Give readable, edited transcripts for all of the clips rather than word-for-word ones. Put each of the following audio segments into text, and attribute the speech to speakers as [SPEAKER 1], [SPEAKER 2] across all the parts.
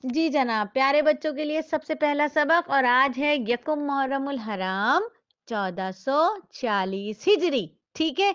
[SPEAKER 1] جی جناب، پیارے بچوں کے لیے سب سے پہلا سبق اور آج ہے یکم محرم الحرام 1440 ہجری. ٹھیک ہے.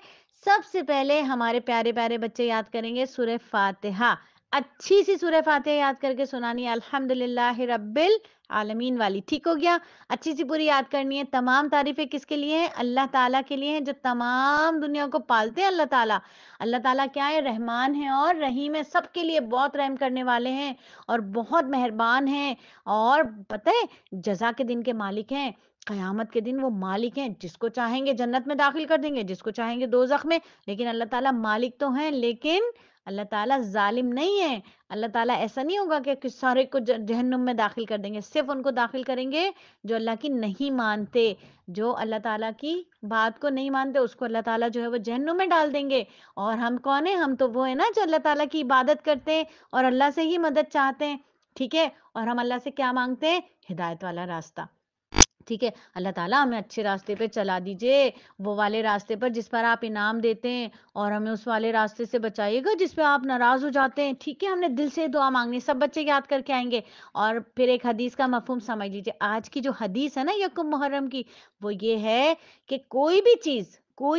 [SPEAKER 1] سب سے پہلے ہمارے پیارے پیارے بچے یاد کریں گے سورہ فاتحہ. اچھی سی سورہ فاتحہ یاد کر کے سنانی ہے، الحمدللہ رب العالمین والی. ٹھیک ہو گیا. اچھی سی پوری یاد کرنی ہے. تمام تعریفیں کس کے لیے ہیں؟ اللہ تعالیٰ کے لیے ہیں، جو تمام دنیا کو پالتے ہیں. اللہ تعالیٰ، اللہ تعالیٰ کیا ہے؟ رحمان ہے اور رحیم ہے. سب کے لیے بہت رحم کرنے والے ہیں اور بہت مہربان ہیں. اور پتہ ہے جزا کے دن کے مالک ہیں. قیامت کے دن وہ مالک ہیں، جس کو چاہیں گے جنت میں داخل کر دیں گے، جس کو چاہیں گے دوزخ میں. لیکن اللہ تعالیٰ مالک تو ہیں، لیکن اللہ تعالیٰ ظالم نہیں ہے. اللہ تعالیٰ ایسا نہیں ہوگا کہ سارے کو جہنم میں داخل کر دیں گے. صرف ان کو داخل کریں گے جو اللہ کی نہیں مانتے، جو اللہ تعالیٰ کی بات کو نہیں مانتے، اس کو اللہ تعالیٰ جو ہے وہ جہنم میں ڈال دیں گے. اور ہم کون ہیں؟ ہم تو وہ ہیں نا جو اللہ تعالیٰ کی عبادت کرتے ہیں اور اللہ سے ہی مدد چاہتے ہیں. ٹھیک ہے. اور ہم اللہ سے کیا مانگتے ہیں؟ ہدایت والا راستہ. ٹھیک ہے. اللہ تعالیٰ ہمیں اچھے راستے پہ چلا دیجئے، وہ والے راستے پر جس پر آپ انعام دیتے ہیں، اور ہمیں اس والے راستے سے بچائیے گا جس پہ آپ ناراض ہو جاتے ہیں. ٹھیک ہے. ہم نے دل سے دعا مانگنی، سب بچے یاد کر کے آئیں گے. اور پھر ایک حدیث کا مفہوم سمجھ لیجئے. آج کی جو حدیث ہے نا یکم محرم کی، وہ یہ ہے کہ کوئی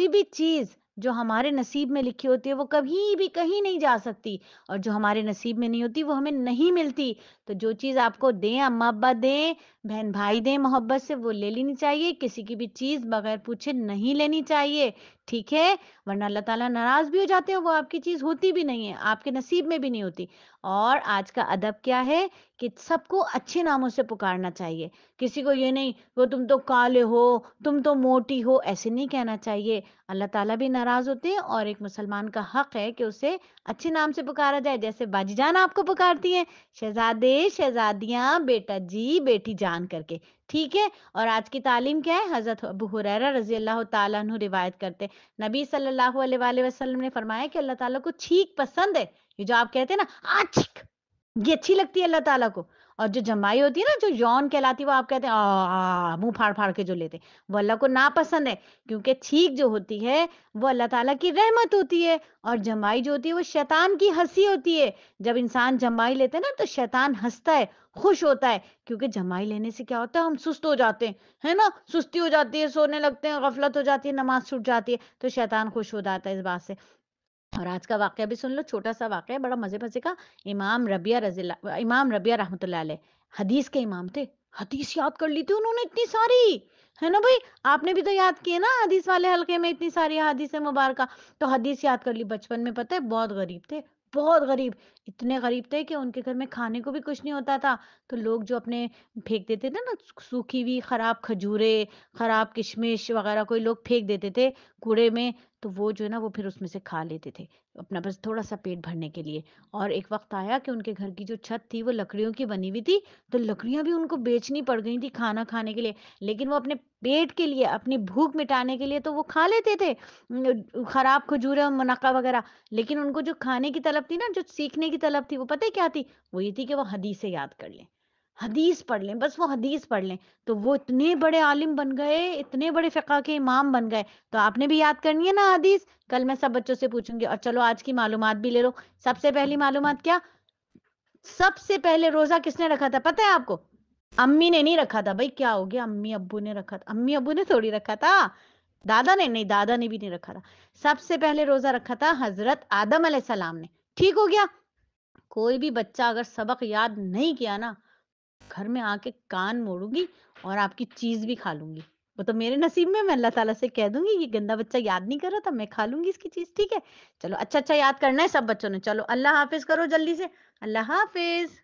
[SPEAKER 1] بھی چیز جو ہمارے نصیب میں لکھی ہوتی ہے وہ کبھی بھی کہیں نہیں جا سکتی، اور جو ہمارے نصیب میں نہیں ہوتی وہ ہمیں نہیں ملتی. تو جو چیز آپ کو دیں، اماں ابا دیں، بہن بھائی دیں، محبت سے وہ لے لینی چاہیے. کسی کی بھی چیز بغیر پوچھے نہیں لینی چاہیے. ٹھیک ہے. ورنہ اللہ تعالیٰ ناراض بھی ہو جاتے ہیں، وہ آپ کی چیز ہوتی بھی نہیں ہے، آپ کے نصیب میں بھی نہیں ہوتی. اور آج کا ادب کیا ہے کہ سب کو اچھے ناموں سے پکارنا چاہیے. کسی کو یہ نہیں وہ تم تو کالے ہو، تم تو موٹی ہو، ایسے نہیں کہنا چاہیے. اللہ تعالیٰ بھی ناراض ہوتے ہیں، اور ایک مسلمان کا حق ہے کہ اسے اچھے نام سے پکارا جائے. جیسے باجی جان آپ کو پکارتی ہیں، شہزادے، شہزادیاں، بیٹا جی، بیٹی جان کر کے. ٹھیک ہے. اور آج کی تعلیم کیا ہے؟ حضرت ابو ہریرہ رضی اللہ تعالیٰ عنہ روایت کرتے، نبی صلی اللہ علیہ وآلہ وسلم نے فرمایا کہ اللہ تعالیٰ کو چھینک پسند ہے. یہ جو آپ کہتے ہیں نا چھینک، یہ اچھی لگتی ہے اللہ تعالیٰ کو. اور جو جمائی ہوتی ہے نا، جو یون کہلاتی ہے، وہ آپ کہتے ہیں منہ پھاڑ پھاڑ کے جو لیتے ہیں، وہ اللہ کو ناپسند ہے. کیونکہ چھینک جو ہوتی ہے وہ اللہ تعالیٰ کی رحمت ہوتی ہے، اور جمائی جو ہوتی ہے وہ شیطان کی ہنسی ہوتی ہے. جب انسان جمائی لیتے ہیں نا تو شیطان ہنستا ہے، خوش ہوتا ہے. کیونکہ جمائی لینے سے کیا ہوتا ہے؟ ہم سست ہو جاتے ہیں، ہے نا، سستی ہو جاتی ہے، سونے لگتے ہیں، غفلت ہو جاتی ہے، نماز چھوٹ جاتی ہے. تو شیطان خوش ہو جاتا ہے اس بات سے. اور آج کا واقعہ بھی سن لو، چھوٹا سا واقعہ ہے، بڑا مزے مزے کا. امام ربیہ رحمۃ اللہ علیہ حدیث کے امام تھے. حدیث یاد کر لی تھی انہوں نے اتنی ساری، ہے نا بھائی. آپ نے بھی تو یاد کیے نا حدیث والے حلقے میں اتنی ساری حدیث مبارکہ. تو حدیث یاد کر لی. بچپن میں پتہ ہے بہت غریب تھے، بہت غریب. اتنے غریب تھے کہ ان کے گھر میں کھانے کو بھی کچھ نہیں ہوتا تھا. تو لوگ جو اپنے پھینک دیتے تھے نا سوکھی ہوئی خراب کھجورے، خراب کشمش وغیرہ، کوئی لوگ پھینک دیتے تھے کوڑے میں، تو وہ جو ہے نا وہ پھر اس میں سے کھا لیتے تھے اپنا بس تھوڑا سا پیٹ بھرنے کے لیے. اور ایک وقت آیا کہ ان کے گھر کی جو چھت تھی وہ لکڑیوں کی بنی ہوئی تھی، تو لکڑیاں بھی ان کو بیچنی پڑ گئی تھی کھانا کھانے کے لیے. لیکن وہ اپنے پیٹ کے لیے، اپنی بھوک مٹانے کے لیے تو وہ کھا لیتے تھے خراب کھجورے اور منقع وغیرہ. لیکن ان کو جو کھانے کی طلب تھی نا، جو سیکھنے کی طلب تھی، وہ پتہ ہے کیا تھی؟ وہ یہ تھی کہ وہ حدیثیں یاد کر لیں، حدیث پڑھ لیں، بس وہ حدیث پڑھ لیں. تو وہ اتنے بڑے عالم بن گئے، اتنے بڑے فقہ کے امام بن گئے. تو آپ نے بھی یاد کرنی ہے نا حدیث. کل میں سب بچوں سے پوچھوں گی. اور چلو آج کی معلومات بھی لے لو. سب سے پہلی معلومات کیا؟ سب سے پہلے روزہ کس نے رکھا تھا پتہ ہے آپ کو؟ امی نے نہیں رکھا تھا بھائی. کیا ہو گیا؟ امی ابو نے رکھا تھا. امی ابو نے تھوڑی رکھا تھا. دادا نے نہیں، دادا نے بھی نہیں رکھا تھا. سب سے پہلے روزہ رکھا تھا حضرت آدم علیہ السلام نے. ٹھیک ہو گیا. کوئی بھی بچہ اگر سبق یاد نہیں کیا نا، گھر میں آ کے کان موڑوں گی اور آپ کی چیز بھی کھا لوں گی. وہ تو میرے نصیب میں اللہ تعالیٰ سے کہہ دوں گی یہ گندا بچہ یاد نہیں کر رہا تھا، میں کھا لوں گی اس کی چیز. ٹھیک ہے. چلو اچھا اچھا یاد کرنا ہے سب بچوں نے. چلو اللہ حافظ کرو جلدی سے. اللہ حافظ.